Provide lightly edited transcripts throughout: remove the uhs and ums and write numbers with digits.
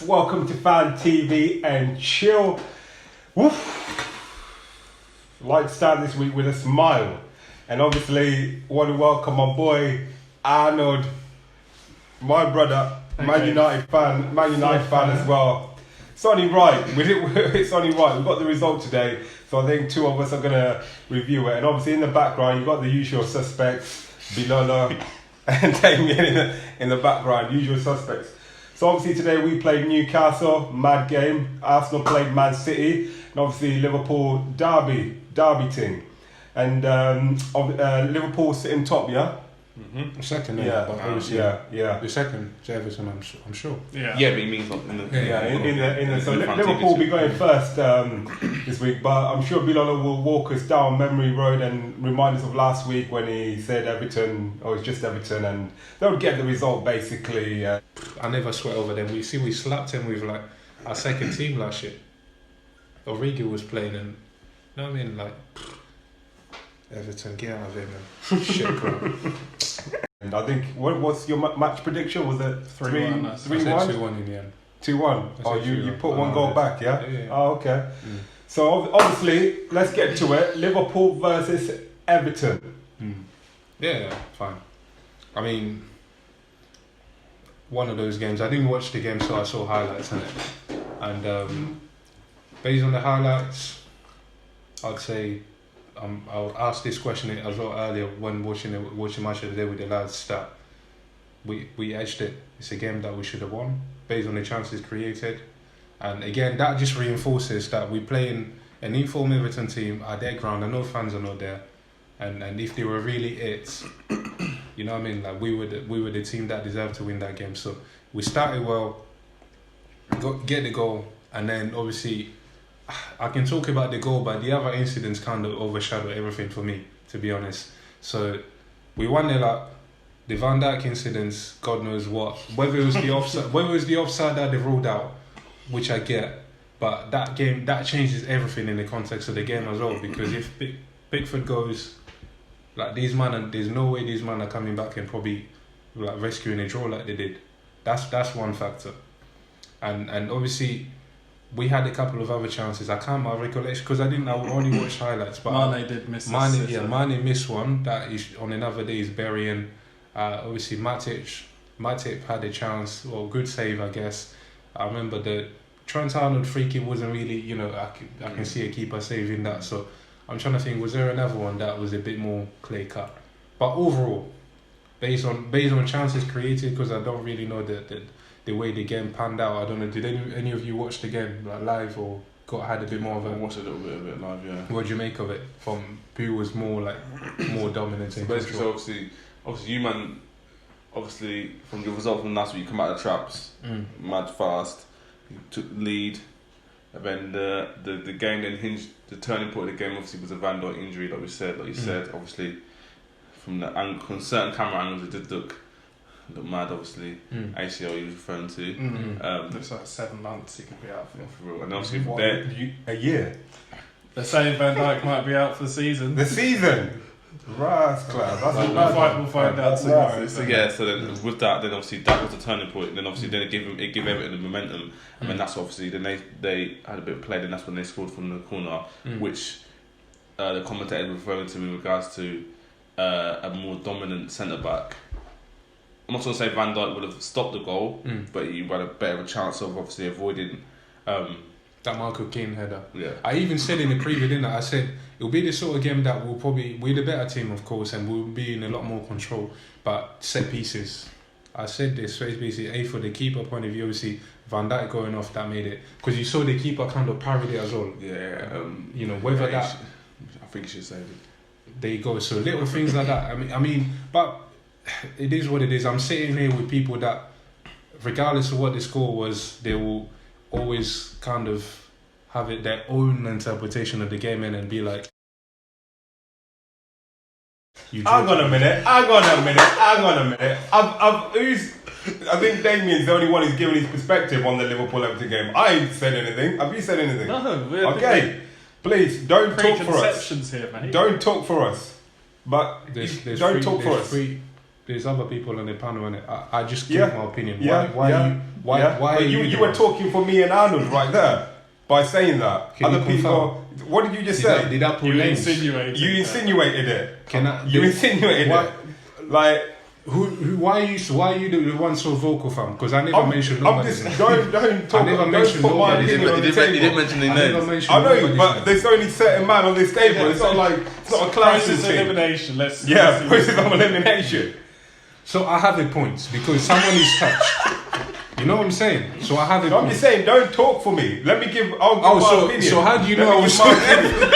welcome to FanTVnChill. Woof. I'd like to start this week with a smile, and obviously want to welcome my boy Arnold, my brother, Man United fan as well. It's only right. It's only right. We've got the result today, so I think two of us are gonna review it. And obviously in the background, you've got the usual suspects, Bilolo and Damien in the background, usual suspects. So obviously today we played Newcastle, mad game. Arsenal played Man City, and obviously Liverpool derby team. And Liverpool sitting top, yeah. Mm-hmm. Second, yeah, but obviously, yeah. The second to Everton, I'm sure. Yeah, but he means something. So Liverpool will be going first this week, but I'm sure Bilolo will walk us down memory road and remind us of last week when he said Everton, it's just Everton, and they'll get the result basically. I never sweat over them. We slapped him with like our second team last year. Origi was playing, and you know what I mean, like. Everton, get out of here, man. Shit, bro. And I think, what's your match prediction? Was it 3-1? 2-1 in the end. 2-1. Oh, you put one goal back, yeah? Yeah. Oh, okay. Mm. So obviously, let's get to it. Liverpool versus Everton. Yeah, fine. I mean, one of those games. I didn't watch the game, so I saw highlights in it. And based on the highlights, I'd say. I would ask this question as well earlier when watching match of the day with the lads that we edged it. It's a game that we should have won based on the chances created, and again that just reinforces that we playing an informed Everton team at their ground. I know fans are not there, and if they were really it, you know what I mean. Like we were the team that deserved to win that game. So we started well, get the goal, and then obviously. I can talk about the goal, but the other incidents kind of overshadow everything for me, to be honest. So we 1-0 up. The Van Dijk incidents, God knows what. Whether it was the offside that they ruled out, which I get, but that changes everything in the context of the game as well. Because if Pickford goes, like there's no way these men are coming back and probably like rescuing a draw like they did. That's one factor, and obviously. We had a couple of other chances. I can't my recollection because I only watched highlights. But Mane did miss. Mane missed one that is on another day is burying. Obviously Matip had a chance or good save, I guess. I remember the Trent Arnold free kick wasn't really, I can see a keeper saving that. So I'm trying to think, was there another one that was a bit more clear cut? But overall, based on chances created, because I don't really know the way the game panned out. I don't know. Did any of you watch the game like live or had a bit more of a? I watched a little bit of it live. Yeah. What did you make of it? From who was more dominant? So basically, obviously, you man, obviously from the result from last week, you come out of the traps, mad fast. You took the lead, and then the game then hinged. The turning point of the game obviously was a Van Dijk injury, like you said. Obviously, from certain camera angles, it did look mad, obviously. ACL he was referring to. Looks like 7 months he could be out for real. And obviously a year. They're saying Van Dijk might be out for the season. The season? Rascal. We'll find out tomorrow. So then with that, then obviously that was the turning point. And then obviously then it gave Everton the momentum. And then that's obviously then they had a bit of play. Then that's when they scored from the corner, which the commentator was referring to in regards to a more dominant centre back. I'm not going to say Van Dijk would have stopped the goal, but he had a better chance of obviously avoiding that Michael Keane header. Yeah. I even said in the preview, didn't I? I said it'll be the sort of game that we're the better team, of course, and we'll be in a lot more control. But set pieces, I said this, set pieces, for the keeper point of view, obviously Van Dijk going off, that made it. Because you saw the keeper kind of parried it as well. Yeah. Whether that... I think you should say it. There you go. So little things like that. I mean, but... It is what it is. I'm sitting here with people that, regardless of what the score was, they will always kind of have their own interpretation of the game and be like, Hang on a minute. I think Damien's the only one who's given his perspective on the Liverpool-Everton game. I ain't said anything. Have you said anything? No. Okay. Please, don't talk for us. Preconceptions here, mate. Don't talk for us. But don't talk for us. There's other people on the panel, and I just give my opinion. Why Why? Yeah? Why? But you were talking for me and Arnold right there by saying that. Can you Other people. What did you just say? Did that pull You names? insinuated. You insinuated it. You Did- insinuated Why- it. Like. Why are you the one so vocal, fam? Because I never mentioned I'm nobody's just name. don't talk. I never Don't mentioned put my nobody's opinion on the He table. didn't mention any I never names. mentioned I know, nobody's but name. there's only certain man on this table. It's not like it's not a class Process thing. elimination. Let's Yeah, see. process of elimination. So I have a point because someone is touched. You know what I'm saying? So I have a I'm point. just saying, don't talk for me. I'll give my opinion. So how do you Let know me I was give my talking? opinion.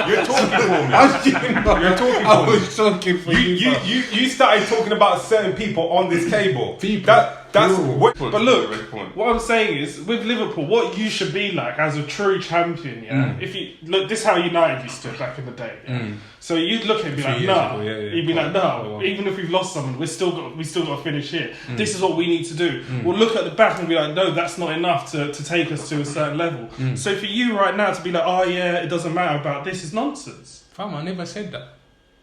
You're talking for me. How do you know? You're talking I for me. was talking for You started talking about certain people on this table. People. That's Yo. what. But look, what I'm saying is, with Liverpool, what you should be like as a true champion, yeah. If you look, this is how United used to back in the day. Yeah? So you'd look and be like, years nah. ago, yeah. You'd be like, nah. Oh, wow. Even if we've lost someone, we still got to finish here. This is what we need to do. We'll look at the back and be like, no, that's not enough to take us to a certain level. So for you right now to be like, oh yeah, it doesn't matter about this is nonsense. Fam, I never said that.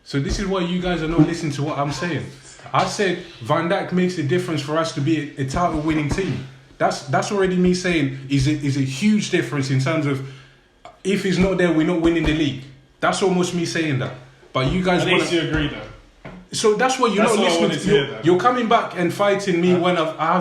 So this is why you guys are not listening to what I'm saying. I said Van Dijk makes a difference for us to be a title-winning team. That's already me saying is a huge difference in terms of if he's not there, we're not winning the league. That's almost me saying that. But you guys At want least you agree though. So that's what you're That's not what I listening wanted to. to hear, though. You're coming back and fighting me when I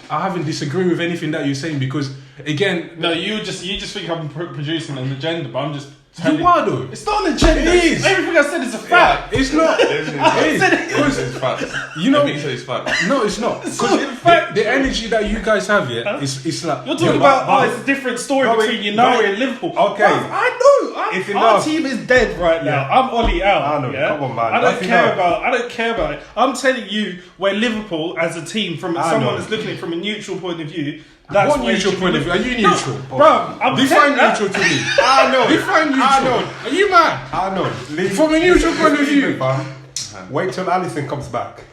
haven't disagreed with anything that you're saying because again, No, you just think I'm producing an agenda, but I'm just. you are though. It's not an agenda. It is. Everything I said is a fact. It's not. It's facts. You know, Everything you said is facts. no, it's not. not Because a fact. the energy that you guys have, yeah, it's like You're talking about it's a different story between United and Liverpool. Okay. Bruv, I know. It's Our enough. team is dead right now. Yeah. I'm Ollie out. Arnold, yeah? come on, man. I That's don't care enough. about it. I'm telling you where Liverpool as a team, from Arnold. someone that's looking at it from a neutral point of view. That's what where neutral you should point be of view? Are looking. you neutral? Bruv, I'm Define telling- neutral to me. Arnold. Define neutral. Arnold. Are you mad? Arnold. Leave, From a neutral point of leave view. it, fam. Wait till Alisson comes back.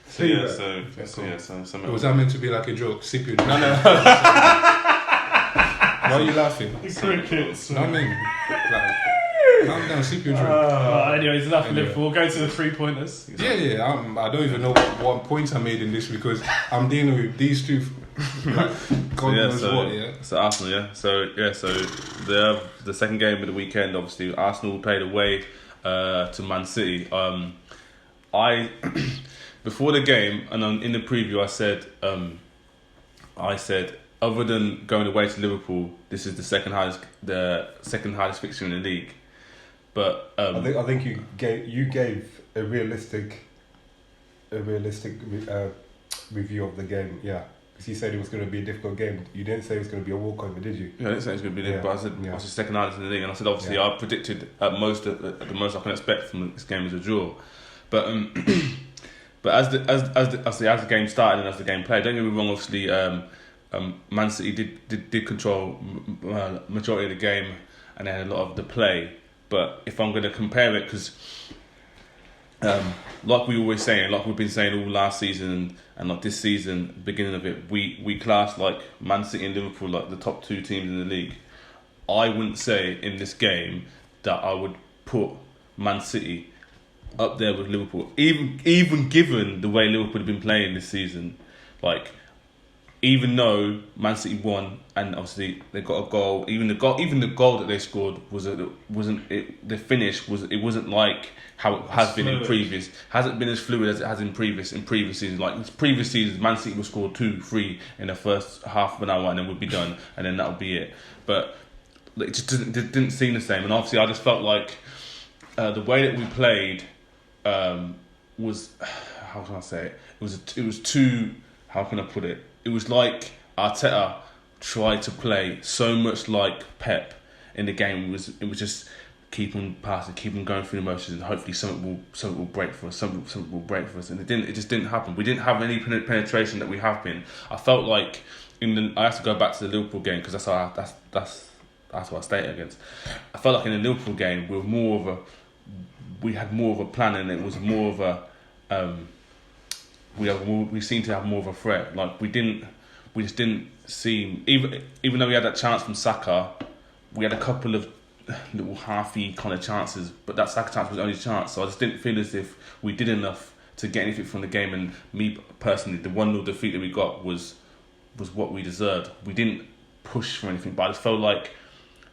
So yeah, so Was that meant to be like a joke? Sip your drink. No. Why are you laughing? Crickets. No, I mean, like, calm down, sip your drink. Anyways, enough of Anyway. Liverpool. We'll go to the 3 pointers. I don't even know what points I made in this because I'm dealing with these two. Like, God knows what, yeah. So Arsenal, yeah. So the second game of the weekend, obviously Arsenal played away to Man City. I before the game and in the preview, I said other than going away to Liverpool, this is the second hardest fixture in the league. But I think you gave a realistic review of the game. Yeah. Because you said it was going to be a difficult game. You didn't say it was going to be a walkover, did you? Yeah, I didn't say it was going to be Yeah. but I said Yeah. it's the second hardest in the league, and I said obviously I predicted at the most I can expect from this game is a draw. But but as the game started and as the game played, don't get me wrong. Obviously, Man City did control majority of the game and they had a lot of the play. But if I'm going to compare it, because like we always saying, like we've been saying all last season and like this season, beginning of it, we class like Man City and Liverpool like the top two teams in the league. I wouldn't say in this game that I would put Man City up there with Liverpool, even given the way Liverpool have been playing this season. Like, even though Man City won and obviously they got a goal, even the goal that they scored wasn't like how it has been in previous. Hasn't been as fluid as it has in previous seasons. Like in previous seasons, Man City would score 2-3 in the first half of an hour and then would be done, and then that would be it. But it just didn't seem the same. And obviously, I just felt like the way that we played was, how can I say it? It was too, how can I put it? It was like Arteta tried to play so much like Pep in the game. It was just keep on passing, keep on going through the motions, and hopefully something will break for us. Something will break for us, and it just didn't happen. We didn't have any penetration that we have been. I felt like I have to go back to the Liverpool game because that's what I stated against. I felt like in the Liverpool game we had more of a plan, and it was more of a we seemed to have more of a threat. Like we just didn't seem, even though we had that chance from Saka, we had a couple of little halfy kind of chances, but that Saka chance was the only chance. So I just didn't feel as if we did enough to get anything from the game. And me personally, the 1-0 defeat that we got was was what we deserved. We didn't push for anything, but I just felt like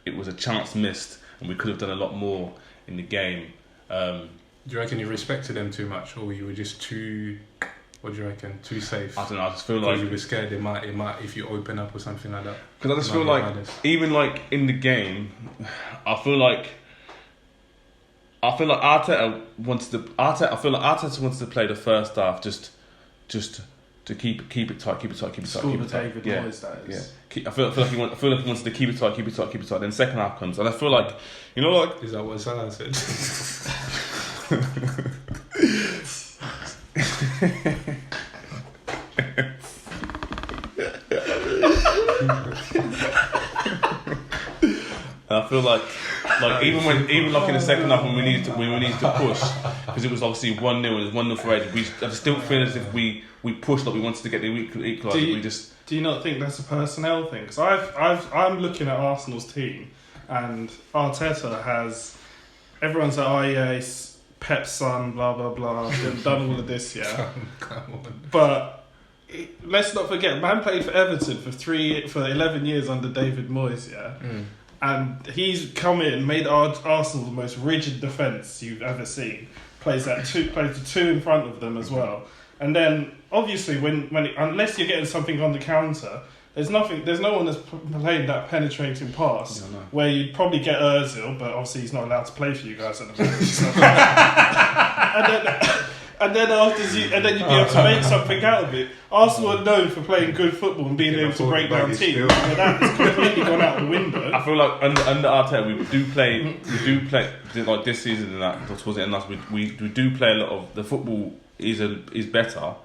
it was a chance missed, and we could have done a lot more in the game. Do you reckon you respected them too much, or you were just too? What do you reckon? Too safe? I don't know. I just feel like you were scared it might if you open up or something like that. Because I just feel like even like in the game, I feel like Arteta wanted to. I feel like Arteta wanted to play the first half just to keep it tight. School of David Moyes, that is. Yeah. I feel like he wanted to keep it tight. Then second half comes, and I feel like is that what Salah said? I feel like even like in the second half when we needed to push, because it was obviously 1-0 and it was 1-0 for Ed. I still feel as if we pushed like we wanted to get the equaliser. Do you not think that's a personnel thing? Because I'm looking at Arsenal's team, and Arteta has everyone's like, oh yeah, he's Pep's son, blah blah blah. They've done all of this, yeah. Come on. But let's not forget, man played for Everton for 11 years under David Moyes, yeah. And he's come in, made Arsenal the most rigid defence you've ever seen. Plays the two in front of them as well. And then obviously unless you're getting something on the counter, there's no one that's playing that penetrating pass where you'd probably get Ozil, but obviously he's not allowed to play for you guys at the moment. And then you'd be able to make something out of it. Arsenal are known for playing good football and being able to break down teams. So that's completely gone out the window. I feel like under Arteta we do play like this season and that towards the end last we do play a lot of the football is better,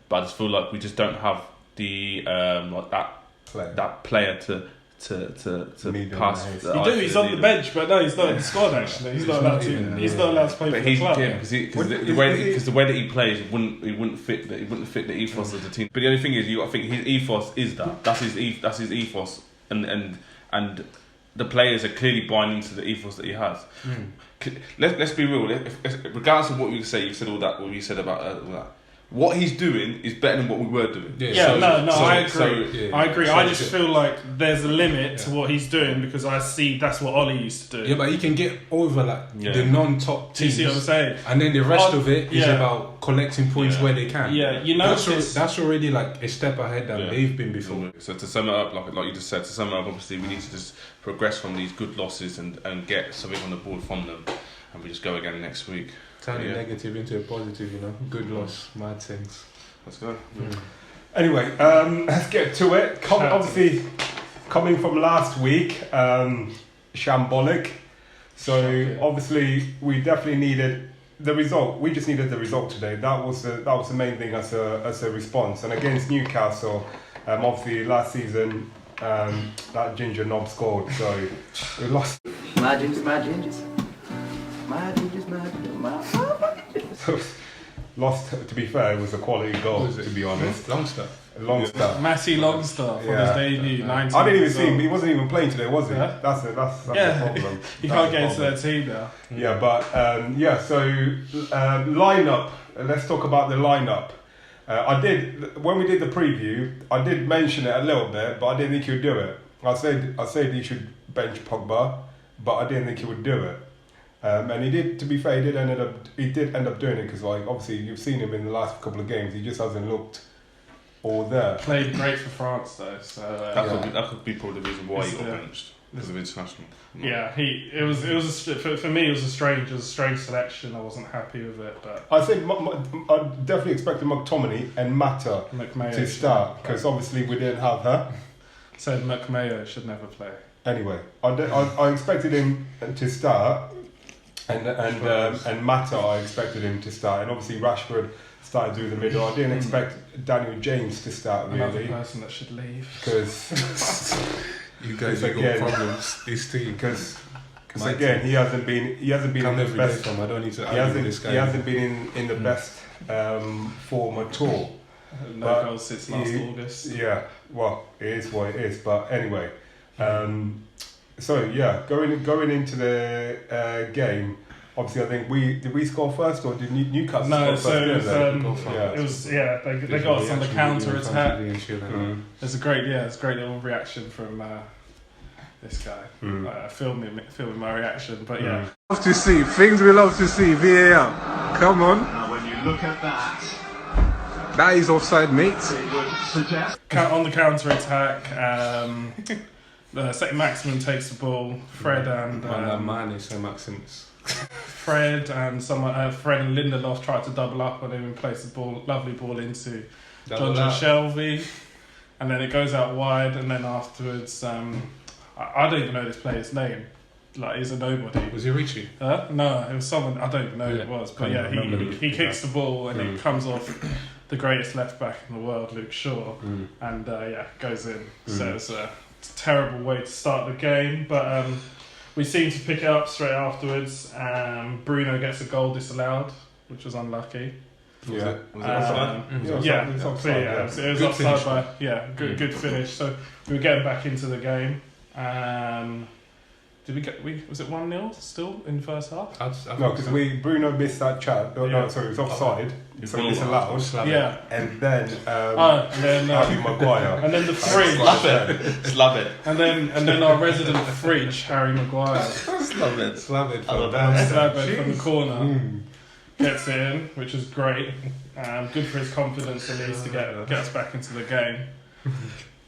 but I just feel like we just don't have the that player to pass. He's on the bench, but no, he's not in the squad. Actually, he's not allowed to. He's not allowed to play for the club. Because the way that he plays, it wouldn't fit the ethos of the team. But the only thing is, I think his ethos is that's his ethos, and the players are clearly buying into the ethos that he has. Let's be real. Regardless of what you say, you said all that. What you said about all that. What he's doing is better than what we were doing. I agree. I agree. I just feel like there's a limit to what he's doing because I see that's what Ollie used to do. Yeah, but he can get over the non-top teams. You see what I'm saying? And then the rest of it is about collecting points where they can. Yeah, that's already like a step ahead than they've been before. So to sum it up, like you just said, obviously we need to just progress from these good losses and get something on the board from them, and we just go again next week. Turn a negative into a positive, good loss, mad things. Let's go. Anyway, let's get to it. Obviously, coming from last week, shambolic. So obviously, we definitely needed the result. We just needed the result today. That was the main thing as a response. And against Newcastle, obviously last season, that ginger knob scored. So we lost. My gingers. So, lost. To be fair, it was a quality goal. To be honest, Longstaff. Matty Longstaff on his debut. 19 I didn't even see him. He wasn't even playing today, was he? Yeah. That's the problem. You can't get into that team now. Yeah, but So lineup. Let's talk about the lineup. When we did the preview. I did mention it a little bit, but I didn't think he would do it. I said he should bench Pogba, but I didn't think he would do it. And he did. To be fair, he did end up doing it because, like, obviously you've seen him in the last couple of games. He just hasn't looked all there. Played great for France though, so that could be probably the reason why he got benched because of international. Yeah, for me it was a strange selection. I wasn't happy with it, but I think I definitely expected McTominay and Mata to start because obviously we didn't have her. Said McMayo should never play. Anyway, I expected him to start. And Mata, I expected him to start, and obviously Rashford started through the middle. I didn't expect Daniel James to start really. Another person that should leave. Because you guys have got problems. This team. Because again, he hasn't been in the best. I don't need to argue with this guy. He hasn't been in the best form at all. No goals since last August. Yeah, well, it is what it is. But anyway. So yeah, going into the game, obviously I think did we score first or did Newcastle No, score so first? they got us on the counter attack. Mm. It's a great little reaction from this guy. Filming my reaction, but yeah. Love to see things we love to see. VAR, come on. Now, when you look at that, That is offside, mate. it would suggest. On the counter attack, St. Maximin takes the ball. Fred and Man is so Maximus. Fred and Lindelof tried to double up on him and place the lovely ball into John Shelby, and then it goes out wide. And then afterwards, I don't even know this player's name. Like, he's a nobody. Was it Richie? No, it was someone I don't even know who it was. But yeah, he kicks the ball and it comes off the greatest left back in the world, Luke Shaw, and goes in. So it's a terrible way to start the game, but we seem to pick it up straight afterwards. Bruno gets a goal disallowed, which was unlucky. Yeah. Was it offside? It was offside by good finish. So we were getting back into the game. Was it 1-0 still in the first half? No, because Bruno missed that chat. No, sorry, it was offside. So disallowed. Yeah. And then Harry Maguire. And then the fridge. Slap it. And then our resident fridge, Harry Maguire. Slap it. Slab it. Slab it from the corner. Gets it in, which is great. Good for his confidence at least to get us back into the game.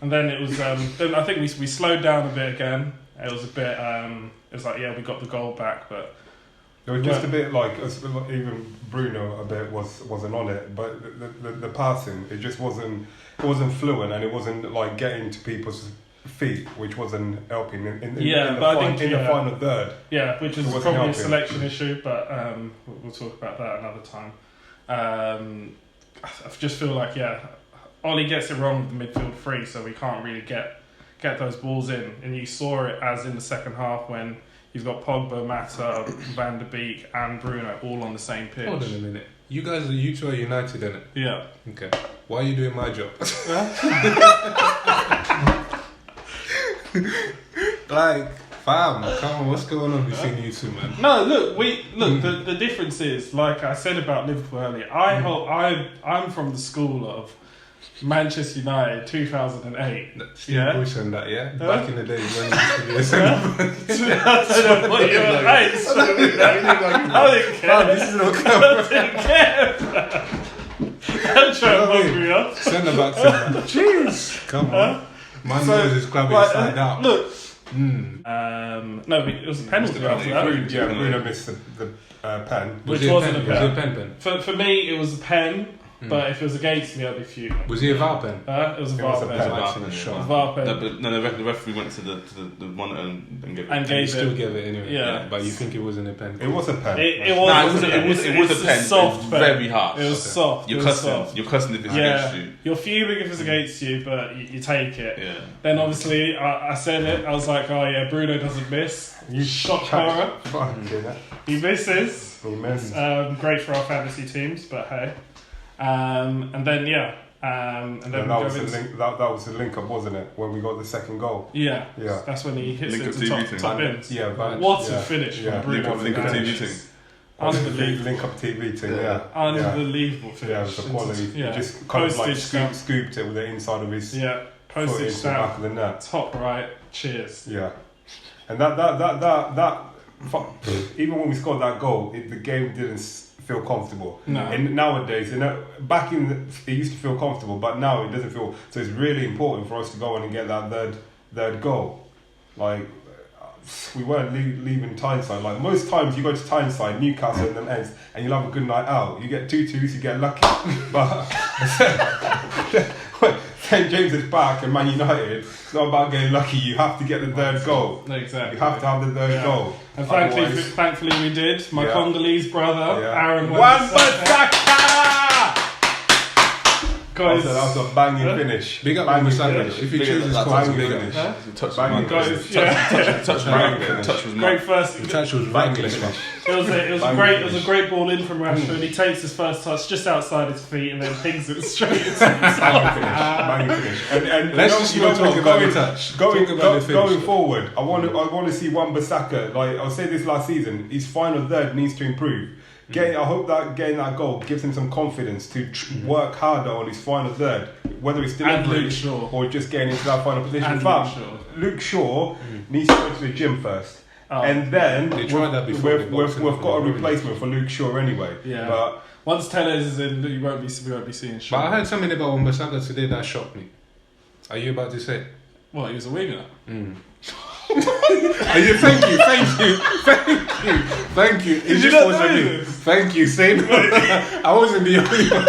And then it was. Then I think we slowed down a bit again. It was a bit. It was like, yeah, we got the goal back, but It was just a bit like even Bruno a bit wasn't on it, but the passing it just wasn't fluent and it wasn't like getting to people's feet, which wasn't helping in the final third. Yeah, which is probably helping. A selection issue, but we'll talk about that another time. I just feel like Ollie gets it wrong with the midfield three, so we can't really get those balls in, and you saw it as in the second half when you've got Pogba, Mata, Van der Beek and Bruno all on the same pitch. Hold on a minute. You two are united, innit? Yeah. Okay. Why are you doing my job? Like, fam, come on, what's going on between you two, man? No, look, the difference is, like I said about Liverpool earlier, I'm from the school of Manchester United 2008. Steve Bush and that, yeah? Back in the days when he used to be a centre. I don't know what you were like. I didn't care. This is no camera. I didn't care. I'm trying to mug me up. Centre back, centre back. Jeez. Come on. My nose is clubbing inside out. Look. No, it was a penalty after that. Bruno missed the pen. Which wasn't a pen. Was it a pen? For me, it was a pen. But if it was against me, I'd be fuming. Was he a VAR pen? It was a VAR pen. VAR pen. The referee went to the monitor and gave it. And He still gave it anyway. Yeah. But you think it wasn't a pen? It was a pen. It was a pen. Soft pen. Very harsh. It was soft. You're cussing if it's against you. You're fuming if it's against you, but you take it. Yeah. Then obviously I said it. I was like, oh yeah, Bruno doesn't miss. You shot horror. He misses. He missed. Great for our fantasy teams, but hey. And then that was the link up, wasn't it? When we got the second goal. Yeah. That's when he hits it to top bins. What a finish from Bruno. Link up TV thing. Unbelievable. Link up TV thing. Unbelievable finish. Yeah, it was a quality. He just kind of like scooped it with the inside of his postage foot into the back of the net. Top right. Cheers. Yeah, and that even when we scored that goal, the game didn't feel comfortable. No. And nowadays, back in it used to feel comfortable, but now it doesn't feel. So it's really important for us to go on and get that third goal. Like we weren't leaving Tyneside. Like most times, you go to Tyneside, Newcastle, and them ends, and you'll have a good night out. You get 2-2s, you get lucky. But St James's back and Man United, it's not about getting lucky. You have to get the third goal. Exactly. You have to have the third goal. And thankfully we did. My Congolese brother, Aaron Wan-Bissaka! Guys, That was a banging finish. Big up Banging Wan-Bissaka. finish. If he Big up chooses that Conte, banging big up. finish. Huh? Touch Banging was finish. Guys, yeah. touch was Great mad. first. The touch was Banging reckless, man. finish. It was a great ball in from Rashford. He takes his first touch just outside his feet and then pings it straight into his Banging finish. And Let's just not talk about the touch. Talk about the finish. Going forward, I want to see Wan-Bissaka. Like I said this last season, his final third needs to improve. I hope that getting that goal gives him some confidence to work harder on his final third, whether it's And delivery Luke Shaw. or just getting into that final position. And Fam, Luke Shaw. Luke Shaw needs to go to the gym first. Oh. And then They tried that before they boxed we've him. got a replacement for Luke Shaw anyway. Yeah. But Once Tellez is in, we won't be seeing But Shaw. I heard something about Wan-Bissaka today that shocked me. Are you about to say? Well, he was a winger. Thank you. It Did you just not wasn't know me. this? Thank you. Say no. I wasn't the only one.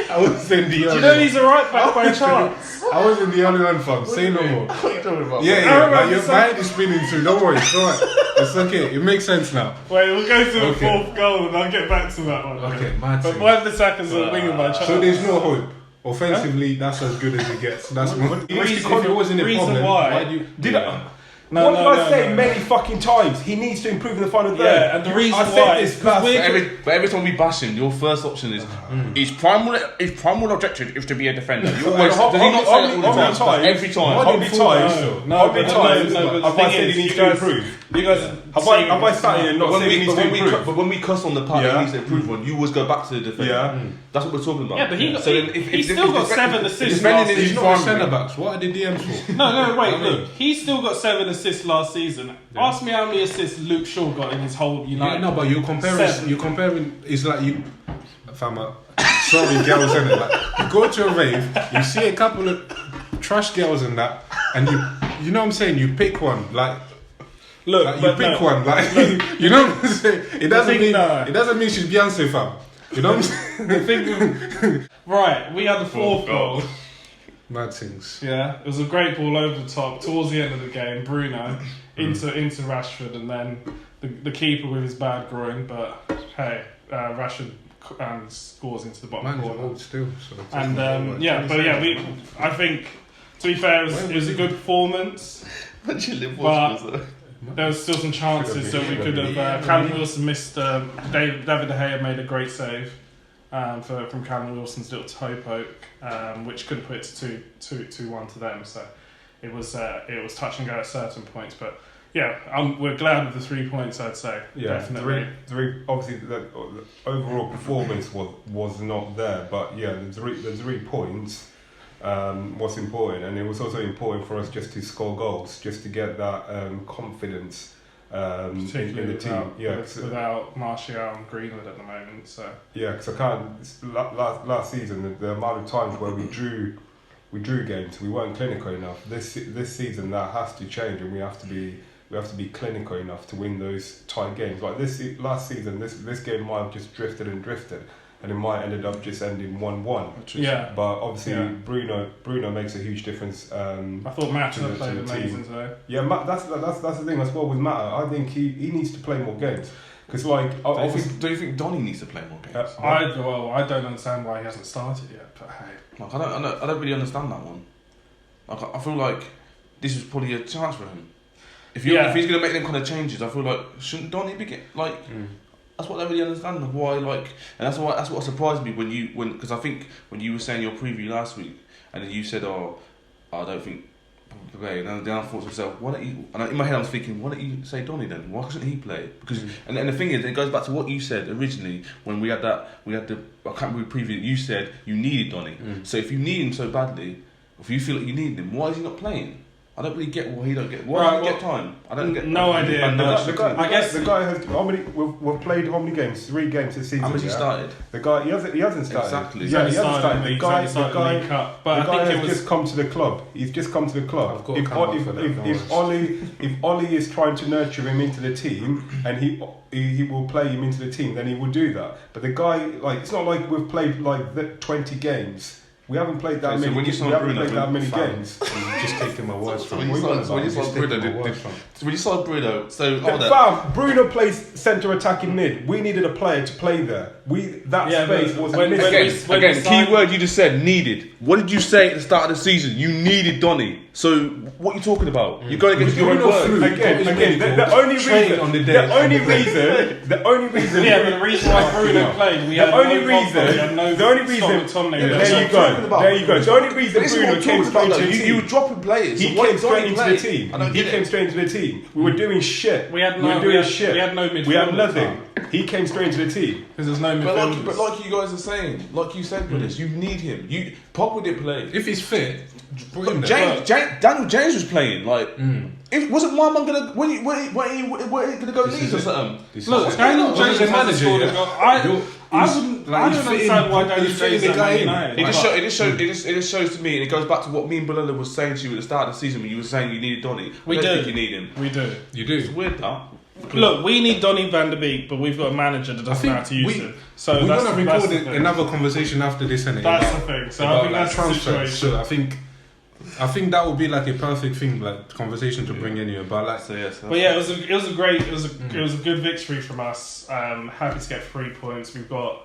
I wasn't the Do only you know one. he's a right back by chance? I wasn't the only one, fam. Say no more. What are you talking about? Yeah, I remember like your saying- mind is spinning too. Don't worry, it's alright. It's okay. It makes sense now. Wait, we'll go to the Okay. fourth goal and I'll get back to that one. Okay, mad But thing. Wan-Bissaka's a winger by chance. So there's no hope. Offensively, that's as good as it gets. That's what. Reason- If it wasn't a reason problem, why- do you? did I? No, What no, did I no, say no. many fucking times? He needs to improve in the final third. Yeah, and the reason I said why this is last- But every time we bash him, your first option is his primary objective is to be a defender. You always, How does he not say that all many the time? times? Every time. How many times? No, How many but times no, but the have I thing said is, he needs you to guys- improve? You guys Have I sat here and not But said he needs to improve? but when we cuss on the part Yeah. he needs to improve on, you always go back to the defender. Yeah. That's what we're talking about. Yeah, but he got- So then he's still got 7 assists defending last is He's his not the primary. centre backs. What are the DMs for? No, wait, I mean- look. He's still got 7 assists last season. Ask me how many assists Luke Shaw got in his whole Yeah, United. no, but you're comparing. 7. You're comparing. It's like you. Fam, sorry, girls, in it. Like, you go to a rave, you see a couple of trash girls in that, and you know what I'm saying. You pick one, like. Look, Like, you but pick no. one, like you know what I'm saying. It doesn't thing- mean no. it doesn't mean she's Beyonce, fam. You know what I'm saying. The thing with, right, we had the fourth goal. Mad things. Yeah, it was a great ball over the top towards the end of the game. Bruno into Rashford, and then the keeper with his bad groin. But hey, Rashford scores into the bottom Man's corner. old still. So it And doesn't work. I think to be fair, it was a good performance. But there was still some chances, so we could have. Callum Wilson missed. David De Gea made a great save from Callum Wilson's little toe poke, which could have put it to 2-1 to them. So it was touch and go at certain points, but yeah, we're glad with the 3 points. I'd say definitely. Three. Obviously, the overall performance was not there, but yeah, the 3 points was important, and it was also important for us just to score goals, just to get that confidence in Particularly the team. without Martial and Greenwood at the moment. So Yeah, because I can't. Last season, the amount of times where we drew games, we weren't clinical enough. This season, that has to change, and we have to be clinical enough to win those tight games. Like last season, this game might have just drifted, and it might ended up just ending 1-1. yeah, But obviously, Yeah. Bruno makes a huge difference. I thought Mata to played the amazing team. today. Yeah, that's the thing as well with Mata. I think he needs to play more games because Do you think Donny needs to play more games? I don't understand why he hasn't started yet. But hey, Like, I don't really understand that one. Like, I feel like this is probably a chance for him. If he's going to make them kind of changes, I feel like shouldn't Donny be that's what I don't really understand of why, like, and that's what surprised me because I think when you were saying your preview last week and then you said, oh, I don't think play, and then I thought to myself, why don't you? And in my head I was thinking, why don't you say Donny then? Why shouldn't he play? Because and the thing is, it goes back to what you said originally when we had the I can't remember preview. You said you needed Donny. So if you need him so badly, if you feel like you need him, why is he not playing? I don't really get why he don't get. Why doesn't he get time? I don't get. No idea. I guess the guy has how many? We've played how many games? 3 games this season. How much he started? The guy he hasn't started. Exactly. Yeah, he hasn't started. The guy has just come to the club. He's just come to the club. I've got to come up for that, If Ollie is trying to nurture him into the team and he will play him into the team, then he will do that. But the guy, like, it's not like we've played like 20 games. We haven't played that Okay, so many. when you We saw haven't Bruno, played that many fam. games. You're just taking my words from When me. you saw Bruno, Fam. when you saw Bruno, so hold on. Fam, Bruno plays centre attacking mid. We needed a player to play there. That Yeah, space but was when- missing. when we Again, signed- key word you just said, needed. What did you say at the start of the season? You needed Donny. So what are you talking about? You're going against your own Bruno word. flew. Again, Got his the medical, only trained reason, on the day. the only reason, Yeah, but the reason why Bruno played, we had the only no Pogba, reason, we had no the only Scott reason, McTominay. there that's you what I'm go, talking about. there you go. The only reason This is Bruno what I'm came talking about. straight to the You were team. dropping players. He So what came did Donny straight into play? the team. I don't He get came it. straight into the team. We were doing shit. We had were no- doing we had- shit. we had no We had midfield at the nothing. time. He came straight into the team. Because there's no But midfielders. like you guys are saying, like you said, brothers, you need him. Pogba didn't play. If he's fit, put him there. Daniel James was playing. Like, if wasn't my man gonna when he gonna go leave or something? Look, Daniel What James is the hasn't manager, scored a yeah? goal. I wouldn't. like, I he's don't fitting- understand why Daniel he's fitting James the guy is in. at It United. just shows to me, and it goes back to what me and Bilal was saying to you at the start of the season when you were saying you needed Donny. We I don't do. think you need him. We do. You It's do. weird, though. Look, we need Donny van der Beek, but we've got a manager that doesn't know how to use him. So we're that's, gonna that's record the thing. another conversation after this, innit? That's about- the thing. So I about, think like, that's the transfers. situation. So I think that would be like a perfect thing, like conversation to bring in here. But like, So yes. But yeah, it was a good victory from us. Happy to get 3 points. We've got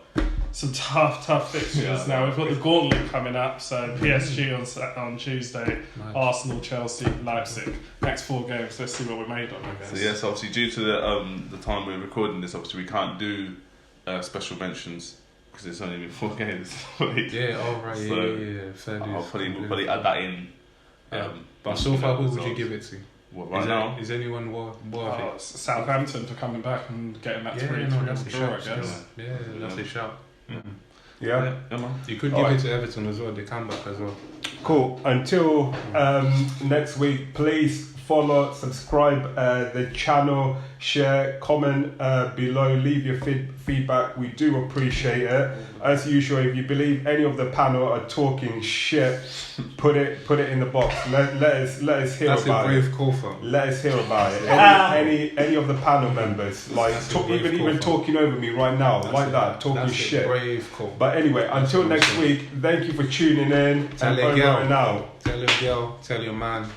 some tough fixtures now. We've got the gauntlet coming up. So PSG on Tuesday, Nice. Arsenal, Chelsea, Leipzig. Next 4 games. Let's see what we're made of. I guess. So yes, obviously due to the time we're recording this, obviously we can't do special mentions because it's only been 4 games. yeah, all right, So, yeah. Fair dues. I'll probably add that in. Yeah. But so far, who would you give it to? Right now? Is anyone worth Oh, it? Southampton for coming back and getting that 3-3 that's a draw, I shout. guess. Yeah, that's a shout. Yeah. Yeah, man. You could give Alright. it to Everton as well. They come back as well. Cool. Until next week, please follow, subscribe the channel, share, comment below, leave your feedback. We do appreciate it. As usual, if you believe any of the panel are talking shit, put it in the box. Let us hear That's a about it. brave call for. Let us hear about it. Any of the panel members, like That's a brave even call. talking over me right now, like that, talking That's shit. a brave call. But anyway, until next week, thank you for tuning in. Tell And a over girl. and out. Tell your girl, tell your man.